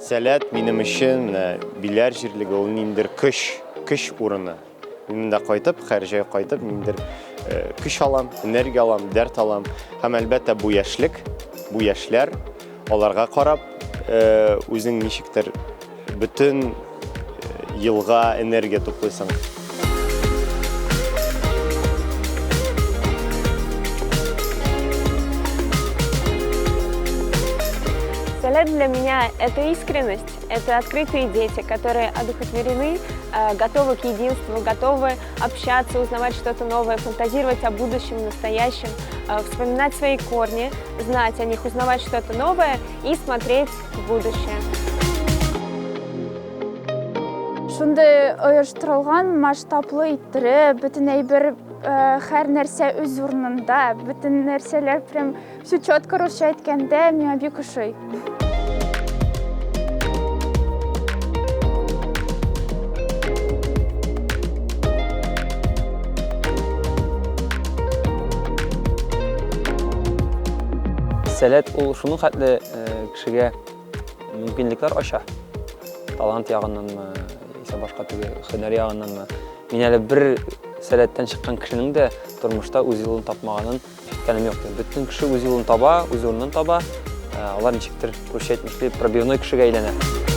Сәләт минем өчен биләр җирлеге ул ниндидер көч урыны. Мин дә кайтып, һәр җай кайтып, ниндидер көч алам, энергия алам, дәрт алам. Һәм әлбәттә бу яшьлек, бу яшьләр аларга карап үзең ничектер бөтен елга энергия туплыйсың. Сәләт для меня – это искренность, это открытые дети, которые одухотворены, готовы к единству, готовы общаться, узнавать что-то новое, фантазировать о будущем, настоящем, вспоминать свои корни, знать о них, узнавать что-то новое и смотреть в будущее. Шундай оештырылган, масштаблы иттереп, бөтен әйбер һәр нәрсә үз урынында, бөтен нәрсәләр прям все четко русча әйткәндә миңа бик ошый. Сәләт ул шуның хәтле кешегә мөмкинлекләр ача. Талант ягыннанмы, исә башка түгел, һөнәр ягыннанмы. Мин әле бер сәләттән чыккан кешенең дә тормышта үз юлын тапмаганын ишеткәнем юк. Бөтен кеше үз юлын таба, үз урынын таба. Алар ничектер русча әйтмешли пробивной кешегә әйләнә.